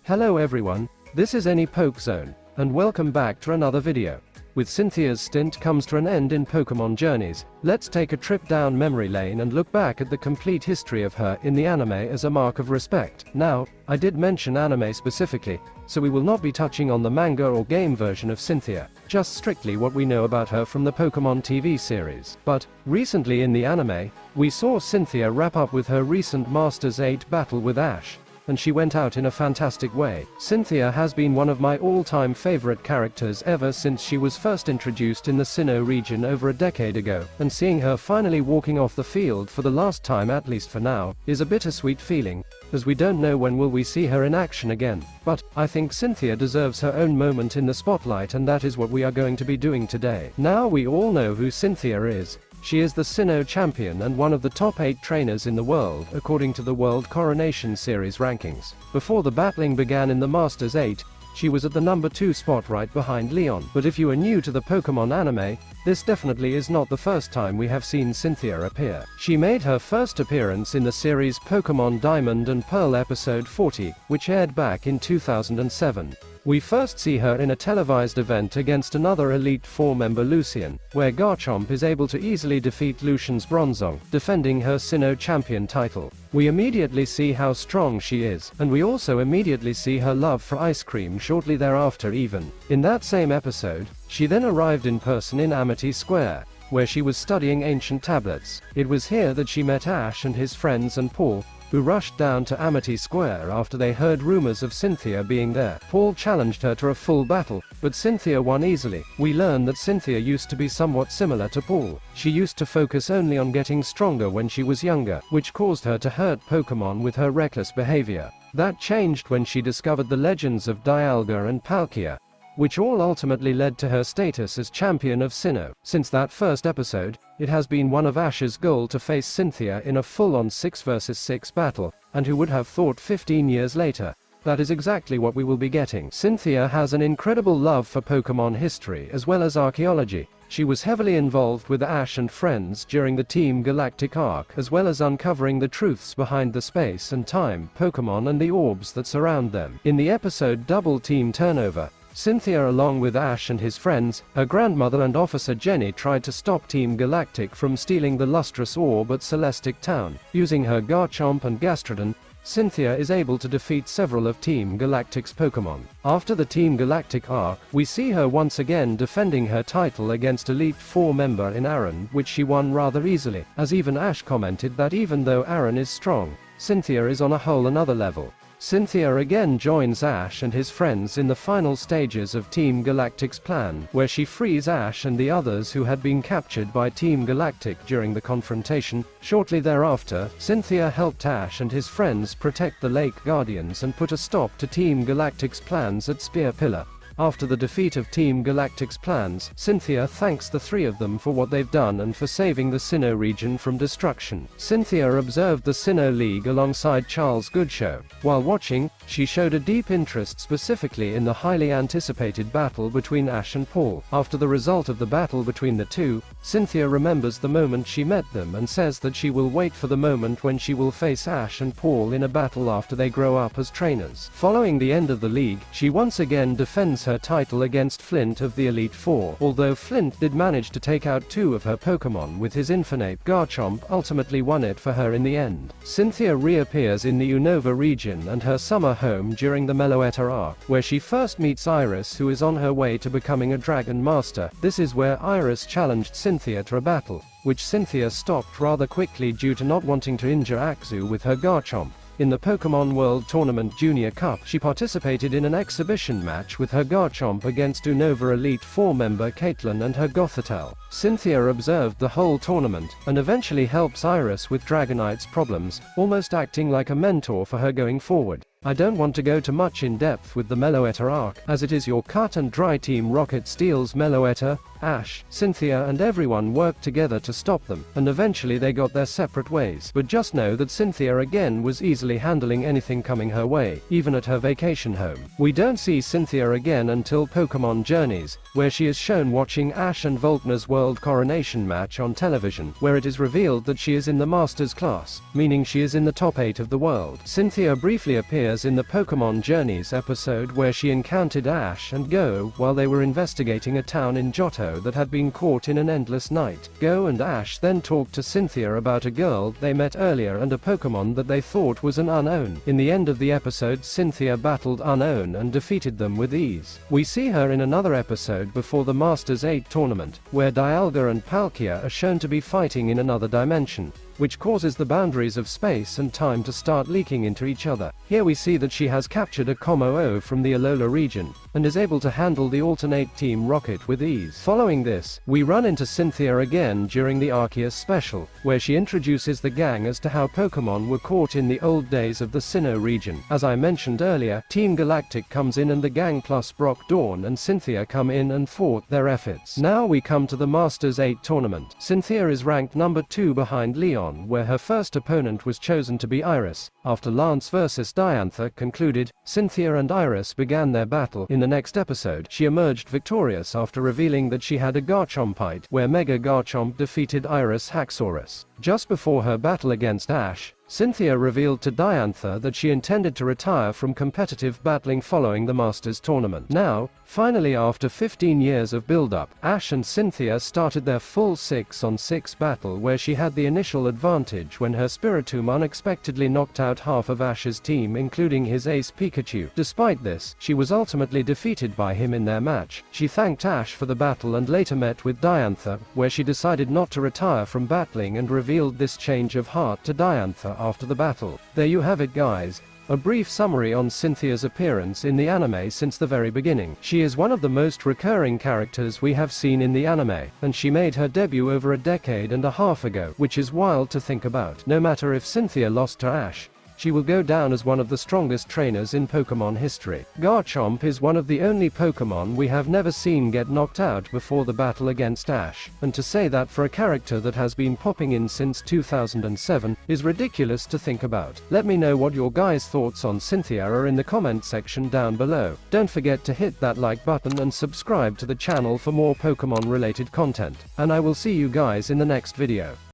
Hello everyone, this is AniPoke Zone, and welcome back to another video. With Cynthia's stint comes to an end in Pokemon Journeys, let's take a trip down memory lane and look back at the complete history of her in the anime as a mark of respect. Now, I did mention anime specifically, so we will not be touching on the manga or game version of Cynthia, just strictly what we know about her from the Pokemon TV series. But, recently in the anime, we saw Cynthia wrap up with her recent Masters 8 battle with Ash, and she went out in a fantastic way. Cynthia has been one of my all-time favorite characters ever since she was first introduced in the Sinnoh region over a decade ago, and seeing her finally walking off the field for the last time, at least for now, is a bittersweet feeling, as we don't know when will we see her in action again. But, I think Cynthia deserves her own moment in the spotlight, and that is what we are going to be doing today. Now we all know who Cynthia is. She is the Sinnoh champion and one of the top 8 trainers in the world, according to the World Coronation Series rankings. Before the battling began in the Masters 8, she was at the number 2 spot right behind Leon. But if you are new to the Pokemon anime, this definitely is not the first time we have seen Cynthia appear. She made her first appearance in the series Pokemon Diamond and Pearl episode 40, which aired back in 2007. We first see her in a televised event against another Elite Four member Lucian, where Garchomp is able to easily defeat Lucian's Bronzong, defending her Sinnoh champion title. We immediately see how strong she is, and we also immediately see her love for ice cream shortly thereafter even. In that same episode, she then arrived in person in Amity Square, where she was studying ancient tablets. It was here that she met Ash and his friends and Paul, who rushed down to Amity Square after they heard rumors of Cynthia being there. Paul challenged her to a full battle, but Cynthia won easily. We learn that Cynthia used to be somewhat similar to Paul. She used to focus only on getting stronger when she was younger, which caused her to hurt Pokemon with her reckless behavior. That changed when she discovered the legends of Dialga and Palkia, which all ultimately led to her status as champion of Sinnoh. Since that first episode, it has been one of Ash's goal to face Cynthia in a full-on 6 vs 6 battle, and who would have thought 15 years later, that is exactly what we will be getting. Cynthia has an incredible love for Pokemon history as well as archaeology. She was heavily involved with Ash and friends during the Team Galactic arc, as well as uncovering the truths behind the space and time Pokemon and the orbs that surround them. In the episode Double Team Turnover, Cynthia, along with Ash and his friends, her grandmother and Officer Jenny, tried to stop Team Galactic from stealing the lustrous orb at Celestic Town. Using her Garchomp and Gastrodon, Cynthia is able to defeat several of Team Galactic's Pokemon. After the Team Galactic arc, we see her once again defending her title against Elite Four member in Aaron, which she won rather easily, as even Ash commented that even though Aaron is strong, Cynthia is on a whole another level. Cynthia again joins Ash and his friends in the final stages of Team Galactic's plan, where she frees Ash and the others who had been captured by Team Galactic during the confrontation. Shortly thereafter, Cynthia helped Ash and his friends protect the Lake Guardians and put a stop to Team Galactic's plans at Spear Pillar. After the defeat of Team Galactic's plans, Cynthia thanks the 3 of them for what they've done and for saving the Sinnoh region from destruction. Cynthia observed the Sinnoh League alongside Charles Goodshow. While watching, she showed a deep interest specifically in the highly anticipated battle between Ash and Paul. After the result of the battle between the two, Cynthia remembers the moment she met them and says that she will wait for the moment when she will face Ash and Paul in a battle after they grow up as trainers. Following the end of the league, she once again defends her title against Flint of the Elite Four. Although Flint did manage to take out 2 of her Pokemon with his Infinite, Garchomp ultimately won it for her in the end. Cynthia reappears in the Unova region and her summer home during the Meloetta arc, where she first meets Iris, who is on her way to becoming a Dragon Master. This is where Iris challenged Cynthia to a battle, which Cynthia stopped rather quickly due to not wanting to injure Axu with her Garchomp. In the Pokemon World Tournament Junior Cup, she participated in an exhibition match with her Garchomp against Unova Elite Four member Caitlin and her Gothitelle. Cynthia observed the whole tournament, and eventually helps Iris with Dragonite's problems, almost acting like a mentor for her going forward. I don't want to go too much in depth with the Meloetta arc, as it is your cut and dry. Team Rocket steals Meloetta, Ash, Cynthia and everyone worked together to stop them, and eventually they got their separate ways. But just know that Cynthia again was easily handling anything coming her way, even at her vacation home. We don't see Cynthia again until Pokemon Journeys, where she is shown watching Ash and Volkner's World Coronation match on television, where it is revealed that she is in the Masters class, meaning she is in the top 8 of the world. Cynthia briefly appears appears in the Pokemon Journeys episode where she encountered Ash and Go while they were investigating a town in Johto that had been caught in an endless night. Go and Ash then talked to Cynthia about a girl they met earlier and a Pokemon that they thought was an Unown. In the end of the episode, Cynthia battled Unown and defeated them with ease. We see her in another episode before the Masters 8 tournament, where Dialga and Palkia are shown to be fighting in another dimension, which causes the boundaries of space and time to start leaking into each other. Here we see that she has captured a Kommo-o from the Alola region, and is able to handle the alternate Team Rocket with ease. Following this, we run into Cynthia again during the Arceus special, where she introduces the gang as to how Pokemon were caught in the old days of the Sinnoh region. As I mentioned earlier, Team Galactic comes in and the gang plus Brock, Dawn and Cynthia come in and thwart their efforts. Now we come to the Masters 8 tournament. Cynthia is ranked number 2 behind Leon, where her first opponent was chosen to be Iris. After Lance vs Diantha concluded, Cynthia and Iris began their battle. In the next episode, she emerged victorious after revealing that she had a Garchompite, where Mega Garchomp defeated Iris Haxorus. Just before her battle against Ash, Cynthia revealed to Diantha that she intended to retire from competitive battling following the Masters tournament. Now, finally after 15 years of build-up, Ash and Cynthia started their full 6-on-6 battle where she had the initial advantage when her Spiritomb unexpectedly knocked out half of Ash's team including his ace Pikachu. Despite this, she was ultimately defeated by him in their match. She thanked Ash for the battle and later met with Diantha, where she decided not to retire from battling and revealed this change of heart to Diantha after the battle. There you have it guys. A brief summary on Cynthia's appearance in the anime since the very beginning. She is one of the most recurring characters we have seen in the anime, and she made her debut over a decade and a half ago, which is wild to think about. No matter if Cynthia lost to Ash, she will go down as one of the strongest trainers in Pokemon history. Garchomp is one of the only Pokemon we have never seen get knocked out before the battle against Ash, and to say that for a character that has been popping in since 2007 is ridiculous to think about. Let me know what your guys' thoughts on Cynthia are in the comment section down below. Don't forget to hit that like button and subscribe to the channel for more Pokemon related content, and I will see you guys in the next video.